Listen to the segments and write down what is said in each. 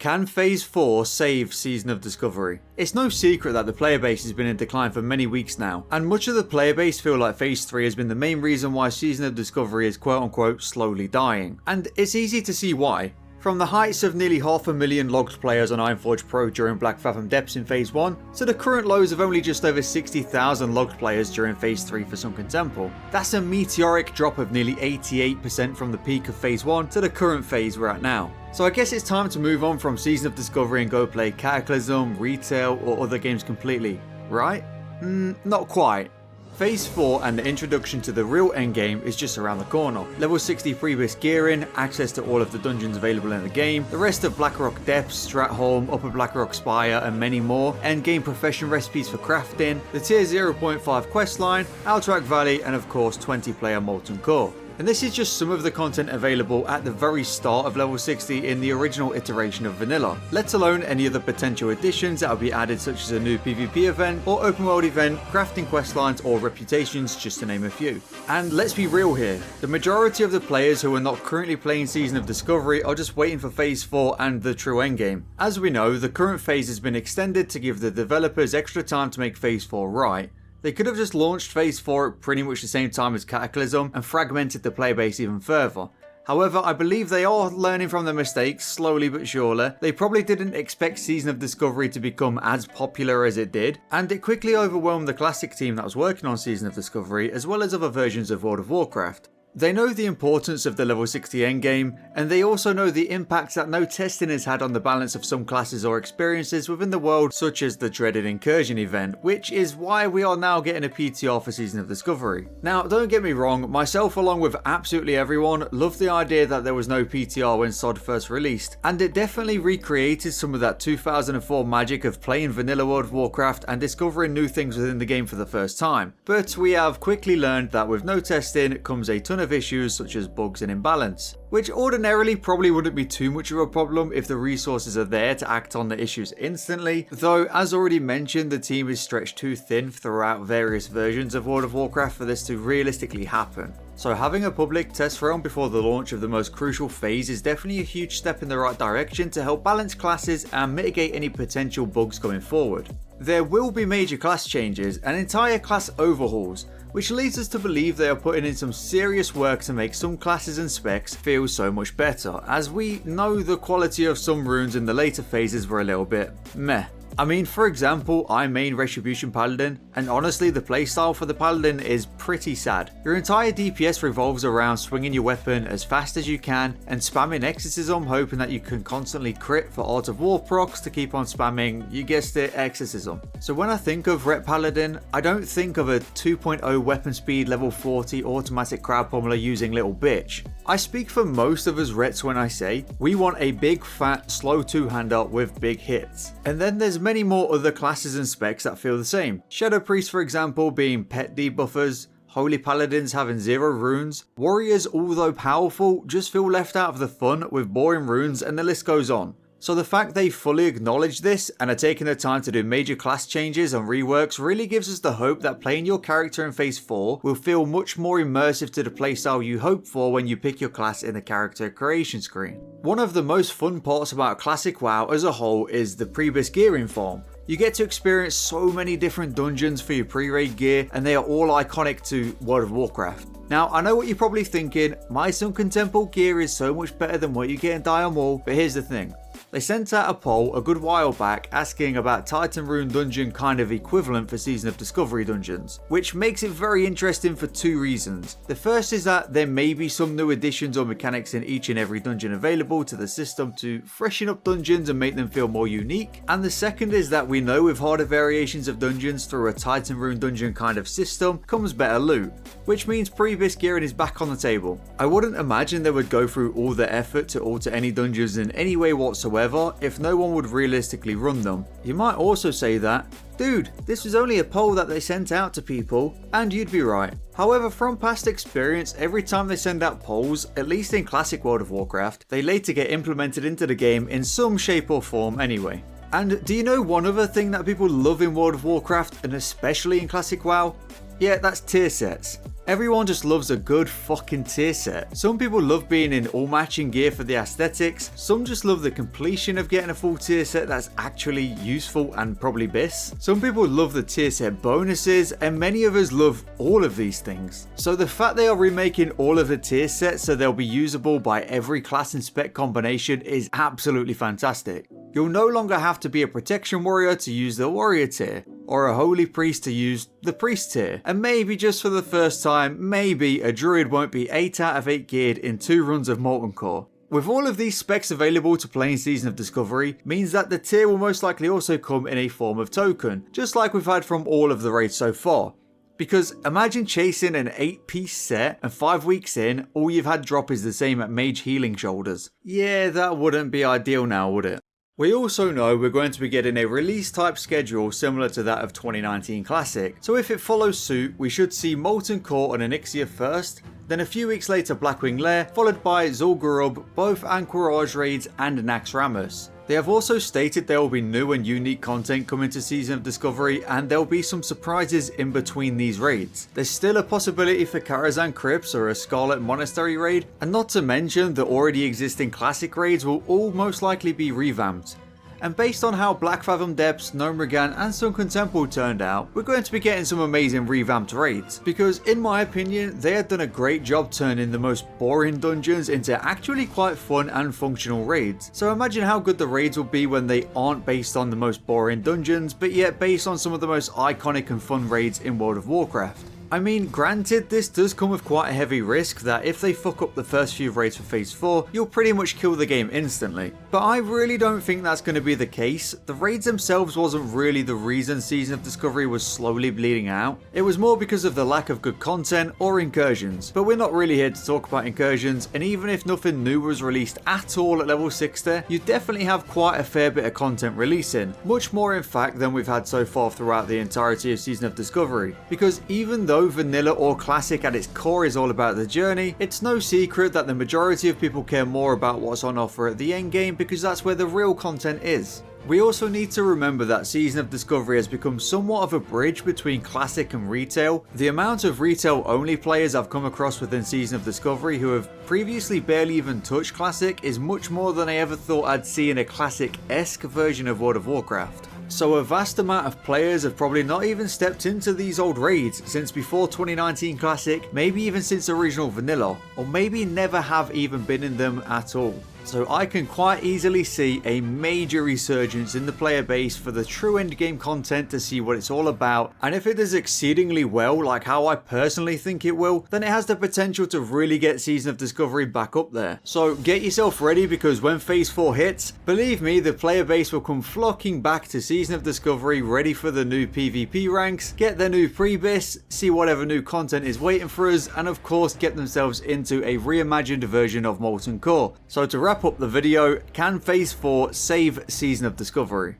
Can Phase 4 save Season of Discovery? It's no secret that the player base has been in decline for many weeks now, and much of the player base feel like Phase 3 has been the main reason why Season of Discovery is quote unquote slowly dying. And it's easy to see why. From the heights of nearly 500,000 logged players on Ironforge Pro during Black Fathom Depths in Phase 1, to the current lows of only just over 60,000 logged players during Phase 3 for Sunken Temple. That's a meteoric drop of nearly 88% from the peak of Phase 1 to the current phase we're at now. So I guess it's time to move on from Season of Discovery and go play Cataclysm, Retail or other games completely, right? Not quite. Phase 4 and the introduction to the real endgame is just around the corner. Level 60 freebase gearing, access to all of the dungeons available in the game, the rest of Blackrock Depths, Stratholme, Upper Blackrock Spire and many more, endgame profession recipes for crafting, the tier 0.5 questline, Alterac Valley and of course 20 player Molten Core. And this is just some of the content available at the very start of level 60 in the original iteration of vanilla, let alone any other potential additions that will be added such as a new PvP event or open world event, crafting questlines or reputations, just to name a few. And let's be real here, the majority of the players who are not currently playing Season of Discovery are just waiting for Phase 4 and the true endgame. As we know, the current phase has been extended to give the developers extra time to make Phase 4 right. They could have just launched Phase 4 at pretty much the same time as Cataclysm and fragmented the player base even further. However, I believe they are learning from their mistakes, slowly but surely. They probably didn't expect Season of Discovery to become as popular as it did, and it quickly overwhelmed the classic team that was working on Season of Discovery as well as other versions of World of Warcraft. They know the importance of the level 60 endgame, and they also know the impact that no testing has had on the balance of some classes or experiences within the world, such as the dreaded Incursion event, which is why we are now getting a PTR for Season of Discovery. Now, don't get me wrong, myself along with absolutely everyone loved the idea that there was no PTR when SOD first released, and it definitely recreated some of that 2004 magic of playing vanilla World of Warcraft and discovering new things within the game for the first time. But we have quickly learned that with no testing comes a ton of issues such as bugs and imbalance, which ordinarily probably wouldn't be too much of a problem if the resources are there to act on the issues instantly, though as already mentioned the team is stretched too thin throughout various versions of World of Warcraft for this to realistically happen. So having a public test run before the launch of the most crucial phase is definitely a huge step in the right direction to help balance classes and mitigate any potential bugs going forward. There will be major class changes and entire class overhauls, which leads us to believe they are putting in some serious work to make some classes and specs feel so much better, as we know the quality of some runes in the later phases were a little bit meh. I mean, for example, I main Retribution Paladin, and honestly the playstyle for the Paladin is pretty sad. Your entire DPS revolves around swinging your weapon as fast as you can and spamming Exorcism, hoping that you can constantly crit for Art of War procs to keep on spamming, you guessed it, Exorcism. So when I think of Ret Paladin, I don't think of a 2.0 weapon speed level 40 automatic crowd pummeler using little bitch. I speak for most of us Rets when I say, we want a big fat slow two-hander with big hits. And then there's many more other classes and specs that feel the same. Shadow Priests for example being pet debuffers, Holy Paladins having 0 runes, Warriors although powerful just feel left out of the fun with boring runes, and the list goes on. So the fact they fully acknowledge this and are taking the time to do major class changes and reworks really gives us the hope that playing your character in Phase 4 will feel much more immersive to the playstyle you hope for when you pick your class in the character creation screen. One of the most fun parts about Classic WoW as a whole is the pre-base gearing farm. You get to experience so many different dungeons for your pre-raid gear, and they are all iconic to World of Warcraft. Now, I know what you're probably thinking, my Sunken Temple gear is so much better than what you get in Dire Maul, but here's the thing. They sent out a poll a good while back asking about Titan Rune dungeon kind of equivalent for Season of Discovery dungeons, which makes it very interesting for 2 reasons. The first is that there may be some new additions or mechanics in each and every dungeon available to the system to freshen up dungeons and make them feel more unique, and the second is that we know with harder variations of dungeons through a Titan Rune dungeon kind of system comes better loot, which means previous gearing is back on the table. I wouldn't imagine they would go through all the effort to alter any dungeons in any way whatsoever if no one would realistically run them. You might also say that, dude, this was only a poll that they sent out to people, and you'd be right. However, from past experience, every time they send out polls, at least in Classic World of Warcraft, they later get implemented into the game in some shape or form anyway. And do you know one other thing that people love in World of Warcraft, and especially in Classic WoW? Yeah, that's tier sets. Everyone just loves a good fucking tier set. Some people love being in all matching gear for the aesthetics, some just love the completion of getting a full tier set that's actually useful and probably BIS. Some people love the tier set bonuses, and many of us love all of these things. So the fact they are remaking all of the tier sets so they'll be usable by every class and spec combination is absolutely fantastic. You'll no longer have to be a protection warrior to use the warrior tier, or a holy priest to use the priest tier, and maybe just for the first time, maybe a druid won't be 8 out of 8 geared in 2 runs of Molten Core. With all of these specs available to play in Season of Discovery, means that the tier will most likely also come in a form of token, just like we've had from all of the raids so far. Because imagine chasing an 8-piece set and 5 weeks in, all you've had drop is the same at Mage Healing Shoulders. Yeah, that wouldn't be ideal now, would it? We also know we're going to be getting a release type schedule similar to that of 2019 Classic, so if it follows suit, we should see Molten Core and Onyxia first, then a few weeks later Blackwing Lair, followed by Zul'Gurub, both Anchorage raids and Naxxramas. They have also stated there will be new and unique content coming to Season of Discovery, and there'll be some surprises in between these raids. There's still a possibility for Karazhan Crypts or a Scarlet Monastery raid, and not to mention the already existing classic raids will all most likely be revamped. And based on how Black Fathom Depths, Gnomeregan and Sunken Temple turned out, we're going to be getting some amazing revamped raids, because in my opinion they have done a great job turning the most boring dungeons into actually quite fun and functional raids. So imagine how good the raids will be when they aren't based on the most boring dungeons, but yet based on some of the most iconic and fun raids in World of Warcraft. I mean, granted, this does come with quite a heavy risk that if they fuck up the first few raids for Phase 4, you'll pretty much kill the game instantly. But I really don't think that's going to be the case. The raids themselves wasn't really the reason Season of Discovery was slowly bleeding out. It was more because of the lack of good content or incursions. But we're not really here to talk about incursions, and even if nothing new was released at all at level 60, you definitely have quite a fair bit of content releasing. Much more in fact than we've had so far throughout the entirety of Season of Discovery. Because even though vanilla or classic at its core is all about the journey, it's no secret that the majority of people care more about what's on offer at the end game because that's where the real content is. We also need to remember that Season of Discovery has become somewhat of a bridge between classic and retail. The amount of retail only players I've come across within Season of Discovery who have previously barely even touched classic is much more than I ever thought I'd see in a classic-esque version of World of Warcraft. So a vast amount of players have probably not even stepped into these old raids since before 2019 Classic, maybe even since original vanilla, or maybe never have even been in them at all. So I can quite easily see a major resurgence in the player base for the true endgame content to see what it's all about, and if it does exceedingly well like how I personally think it will, then it has the potential to really get Season of Discovery back up there. So get yourself ready, because when Phase 4 hits, believe me, the player base will come flocking back to Season of Discovery ready for the new PvP ranks, get their new pre-bis, see whatever new content is waiting for us, and of course get themselves into a reimagined version of Molten Core. So to wrap up the video, can Phase 4 save Season of Discovery?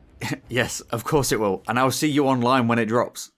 Yes, of course it will, and I'll see you online when it drops.